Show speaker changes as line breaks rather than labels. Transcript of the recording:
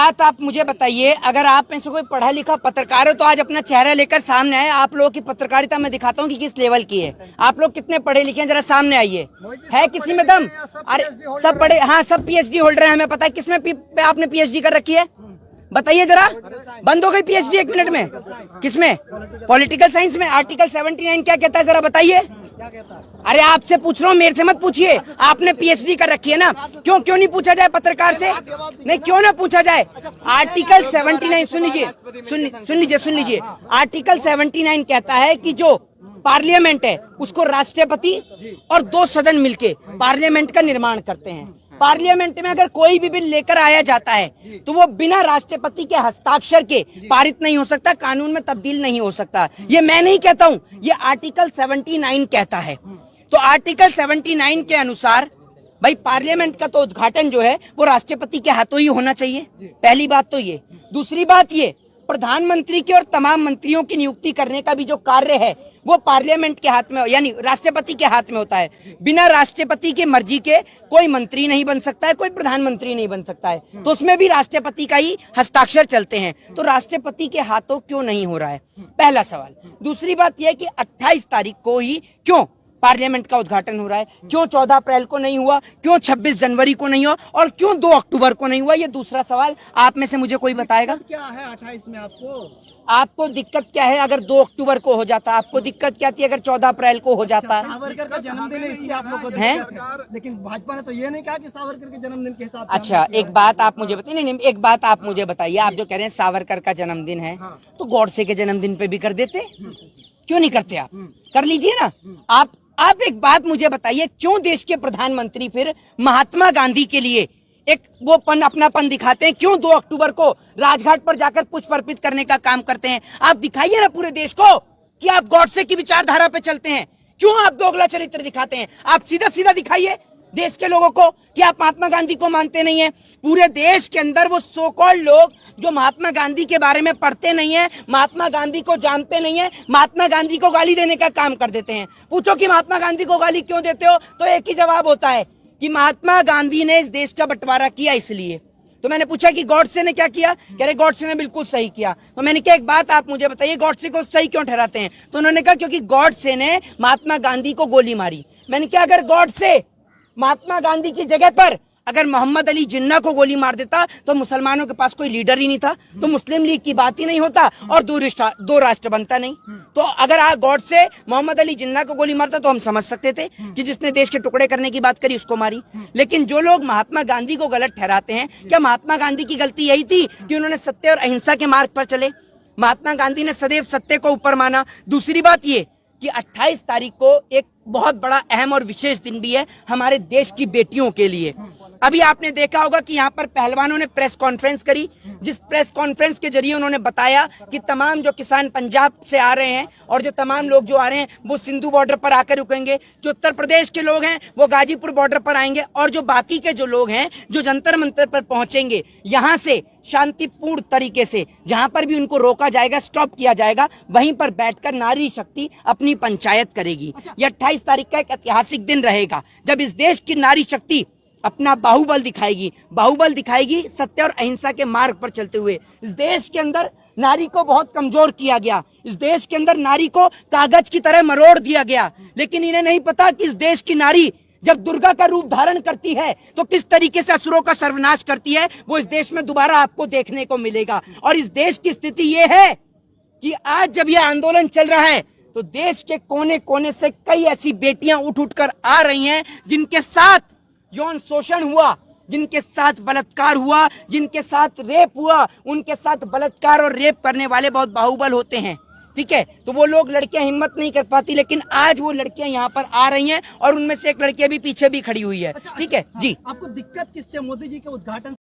बात आप मुझे बताइए, अगर आप में से कोई पढ़ा लिखा पत्रकार हो तो आज अपना चेहरा लेकर सामने आए। आप लोगों की पत्रकारिता मैं दिखाता हूँ कि किस लेवल की है। आप लोग कितने पढ़े लिखे हैं, जरा सामने आइए। है किसी में दम? अरे सब पढ़े, हाँ सब पीएचडी होल्डर है, हमें पता है। किसमें आपने पीएचडी कर रखी है बताइए जरा। बंद हो गई पीएचडी 1 मिनट में। किसमें? पॉलिटिकल साइंस में। आर्टिकल 79 क्या कहता है जरा बताइए। अरे आपसे पूछ रहा हूँ, मेरे से मत पूछिए। आपने पीएचडी कर रखी है ना, क्यों नहीं पूछा जाए पत्रकार से? नहीं क्यों ना पूछा जाए? आर्टिकल 79 सुन लीजिए। आर्टिकल 79 कहता है कि जो पार्लियामेंट है उसको राष्ट्रपति और 2 सदन मिलके पार्लियामेंट का निर्माण करते हैं। पार्लियामेंट में अगर कोई भी बिल लेकर आया जाता है तो वो बिना राष्ट्रपति के हस्ताक्षर के पारित नहीं हो सकता, कानून में तब्दील नहीं हो सकता। ये मैं नहीं कहता हूं, ये आर्टिकल 79 कहता है। तो आर्टिकल 79 के अनुसार भाई पार्लियामेंट का तो उद्घाटन जो है वो राष्ट्रपति के हाथों ही होना चाहिए। पहली बात तो ये। दूसरी बात ये, प्रधानमंत्री की और तमाम मंत्रियों की नियुक्ति करने का भी जो कार्य है वो पार्लियामेंट के हाथ में यानी राष्ट्रपति के हाथ में होता है। बिना राष्ट्रपति की मर्जी के कोई मंत्री नहीं बन सकता है, कोई प्रधानमंत्री नहीं बन सकता है। तो उसमें भी राष्ट्रपति का ही हस्ताक्षर चलते हैं। तो राष्ट्रपति के हाथों क्यों नहीं हो रहा है, पहला सवाल। दूसरी बात यह कि 28 तारीख को ही क्यों पार्लियामेंट का उद्घाटन हो रहा है, क्यों 14 अप्रैल को नहीं हुआ, क्यों 26 जनवरी को नहीं हुआ और क्यों 2 अक्टूबर को नहीं हुआ? ये दूसरा सवाल। आप में से मुझे कोई बताएगा
क्या है 28 में?
आपको दिक्कत क्या है? अगर 2 अक्टूबर को हो जाता आपको दिक्कत क्या थी? अगर 14 अप्रैल को हो जाता?
सावरकर का जन्मदिन है इसलिए आप लोग को है, लेकिन भाजपा ने तो ये नहीं कहा कि सावरकर के जन्मदिन के हिसाब से।
अच्छा एक बात आप मुझे बताइए। नहीं एक बात आप मुझे बताइए, आप जो कह रहे हैं सावरकर का जन्मदिन है तो गॉडसे के जन्मदिन पे भी कर देते, क्यों नहीं करते? आप कर लीजिए ना। आप एक बात मुझे बताइए, क्यों देश के प्रधानमंत्री फिर महात्मा गांधी के लिए एक वो अपनापन दिखाते हैं? क्यों 2 अक्टूबर को राजघाट पर जाकर पुष्प अर्पित करने का काम करते हैं? आप दिखाइए ना पूरे देश को कि आप गॉडसे की विचारधारा पे चलते हैं। क्यों आप दोगला चरित्र दिखाते हैं? आप सीधा दिखाइए देश के लोगों को कि आप महात्मा गांधी को मानते नहीं है। पूरे देश के अंदर वो सो कॉल्ड लोग जो महात्मा गांधी के बारे में पढ़ते नहीं है, महात्मा गांधी को जानते नहीं है, महात्मा गांधी को गाली देने का काम कर देते हैं। पूछो कि महात्मा गांधी को गाली क्यों देते हो, तो एक ही जवाब होता है कि महात्मा गांधी ने इस देश का बंटवारा किया इसलिए। तो मैंने पूछा कि गॉडसे ने क्या किया? कह रहे गॉडसे ने बिल्कुल सही किया। तो मैंने कहा एक बात आप मुझे बताइए, गॉडसे को सही क्यों ठहराते हैं? तो उन्होंने कहा क्योंकि गॉडसे ने महात्मा गांधी को गोली मारी। मैंने कहा अगर गॉडसे महात्मा गांधी की जगह पर अगर मोहम्मद अली जिन्ना को गोली मार देता तो मुसलमानों के पास कोई लीडर ही नहीं था, तो मुस्लिम लीग की बात ही नहीं होता और 2 राष्ट्र बनता नहीं। तो अगर आप गॉडसे मोहम्मद अली जिन्ना को गोली मारता तो हम समझ सकते थे कि जिसने देश के टुकड़े करने की बात करी उसको मारी। लेकिन जो लोग महात्मा गांधी को गलत ठहराते हैं, क्या महात्मा गांधी की गलती यही थी कि उन्होंने सत्य और अहिंसा के मार्ग पर चले? महात्मा गांधी ने सदैव सत्य को ऊपर माना। दूसरी बात ये कि 28 तारीख को एक बहुत बड़ा अहम और विशेष दिन भी है हमारे देश की बेटियों के लिए। अभी आपने देखा होगा कि यहाँ पर पहलवानों ने प्रेस कॉन्फ्रेंस करी, जिस प्रेस कॉन्फ्रेंस के जरिए उन्होंने बताया कि तमाम जो किसान पंजाब से आ रहे हैं और जो तमाम लोग जो आ रहे हैं वो सिंधु बॉर्डर पर आकर रुकेंगे, जो उत्तर प्रदेश के लोग हैं वो गाजीपुर बॉर्डर पर आएंगे और जो बाकी के जो लोग हैं जो जंतर मंतर पर पहुंचेंगे, यहाँ से शांतिपूर्ण तरीके से जहां पर भी उनको रोका जाएगा, स्टॉप किया जाएगा, वहीं पर बैठकर नारी शक्ति अपनी पंचायत करेगी। यह 28 तारीख का एक ऐतिहासिक दिन रहेगा जब इस देश की नारी शक्ति अपना बाहुबल दिखाएगी सत्य और अहिंसा के मार्ग पर चलते हुए। इस देश के अंदर नारी को बहुत कमजोर किया गया, इस देश के अंदर नारी को कागज की तरह मरोड़ दिया गया, लेकिन इन्हें नहीं पता कि इस देश की नारी जब दुर्गा का रूप धारण करती है तो किस तरीके से असुरों का सर्वनाश करती है, वो इस देश में दोबारा आपको देखने को मिलेगा। और इस देश की स्थिति ये है कि आज जब यह आंदोलन चल रहा है तो देश के कोने कोने से कई ऐसी बेटियां उठ कर आ रही हैं जिनके साथ यौन शोषण हुआ, जिनके साथ बलात्कार हुआ, जिनके साथ रेप हुआ। उनके साथ बलात्कार और रेप करने वाले बहुत बाहुबल होते हैं, ठीक है? तो वो लोग लड़कियां हिम्मत नहीं कर पाती, लेकिन आज वो लड़कियां यहाँ पर आ रही हैं और उनमें से एक लड़की भी पीछे भी खड़ी हुई है। ठीक है जी।
आपको दिक्कत किससे? मोदी जी के उद्घाटन